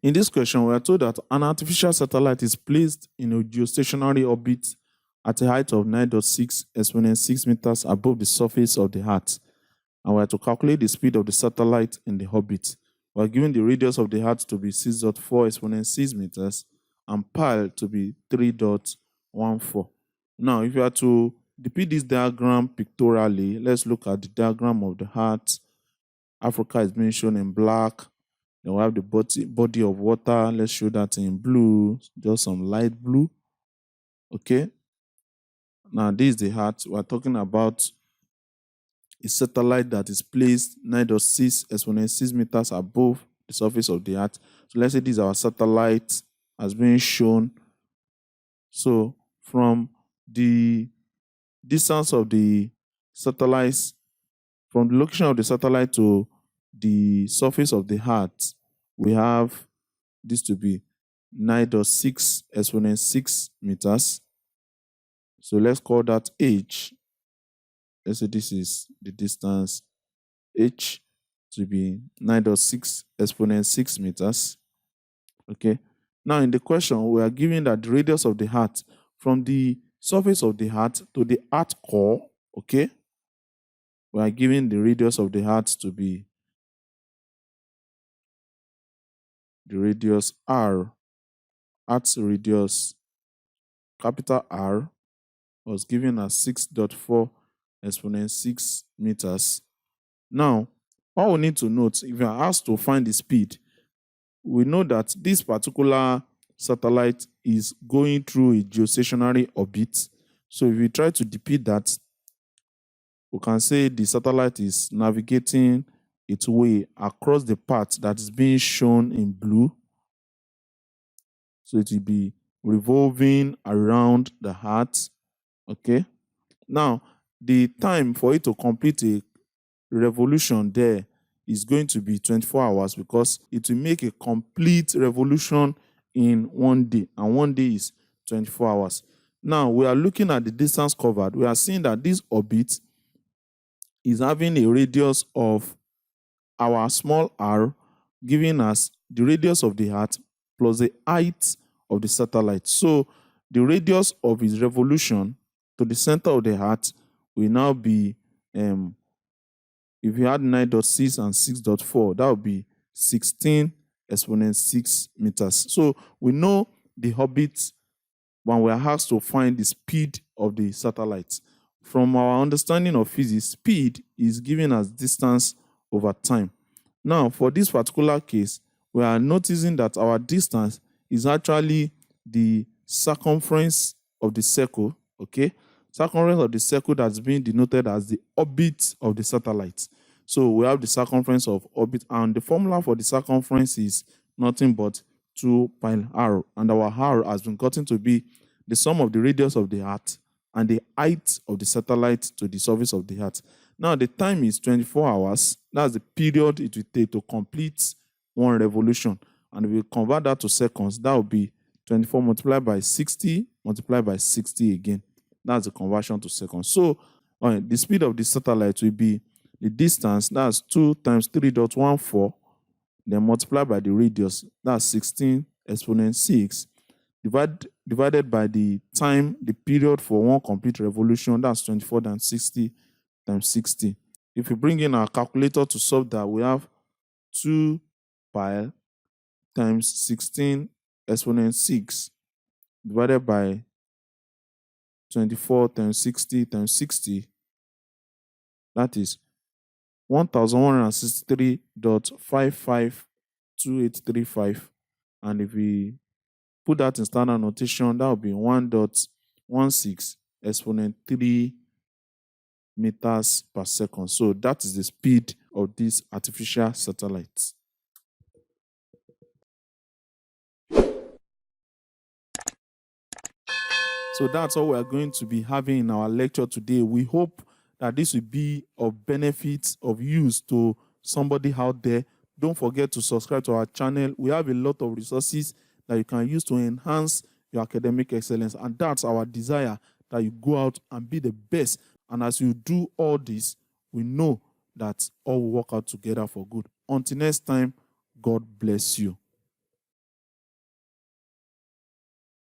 In this question, we are told that an artificial satellite is placed in a geostationary orbit at a height of 9.6 exponent 6 meters above the surface of the Earth. And we are to calculate the speed of the satellite in the orbit. We are given the radius of the Earth to be 6.4 exponent 6 meters and pi to be 3.14. Now, if you are to depict this diagram pictorially, let's look at the diagram of the Earth. Africa is being shown in black. Then we have the body of water. Let's show that in blue, just some light blue. Okay. Now, this is the Earth. We're talking about a satellite that is placed 9.6 exponent 6 meters above the surface of the Earth. So let's say this is our satellite as being shown. So from the distance of the satellites, from the location of the satellite to the surface of the Earth, we have this to be 9.6 exponent 6 meters. So let's call that h. Let's say this is the distance h to be 9.6 exponent 6 meters. Okay. Now in the question, we are given that the radius of the Earth from the surface of the Earth to the Earth core, okay, we are given the radius of the Earth to be the radius r. Earth's radius, capital R, was given as 6.4 exponent 6 meters. Now, what we need to note, if you are asked to find the speed, we know that this particular satellite is going through a geostationary orbit. So if we try to depict that, we can say the satellite is navigating its way across the path that is being shown in blue. So it will be revolving around the Earth. Okay. Now, the time for it to complete a revolution there is going to be 24 hours because it will make a complete revolution in 1 day, and 1 day is 24 hours. Now, we are looking at the distance covered. We are seeing that this orbit is having a radius of our small r, giving us the radius of the Earth plus the height of the satellite. So the radius of its revolution to the center of the Earth will now be, if you had 9.6 and 6.4, that would be 16 exponent 6 meters. So we know the orbit when we are asked to find the speed of the satellite. From our understanding of physics, speed is given as distance over time. Now, for this particular case, we are noticing that our distance is actually the circumference of the circle, okay? Circumference of the circle that's being denoted as the orbit of the satellite. So we have the circumference of orbit, and the formula for the circumference is nothing but 2 pi r, and our r has been gotten to be the sum of the radius of the Earth and the height of the satellite to the surface of the Earth. Now the time is 24 hours. That's the period it will take to complete one revolution. And if we convert that to seconds, that will be 24 multiplied by 60 multiplied by 60 again. That's the conversion to seconds. So the speed of the satellite will be the distance, that's 2 times 3.14, then multiplied by the radius, that's 16 exponent 6, divided by the time, the period for one complete revolution, that's 24 times 60 times 60. If we bring in our calculator to solve that, we have 2 pi times 16 exponent 6 divided by 24 times 60 times 60. That is 1163.552835. And if we put that in standard notation, that will be 1.16 exponent 3 meters per second. So that is the speed of this artificial satellite. So that's all we are going to be having in our lecture today. We hope that this will be of benefit, of use to somebody out there. Don't forget to subscribe to our channel. We have a lot of resources that you can use to enhance your academic excellence. And that's our desire, that you go out and be the best. And as you do all this, we know that all will work out together for good. Until next time, God bless you.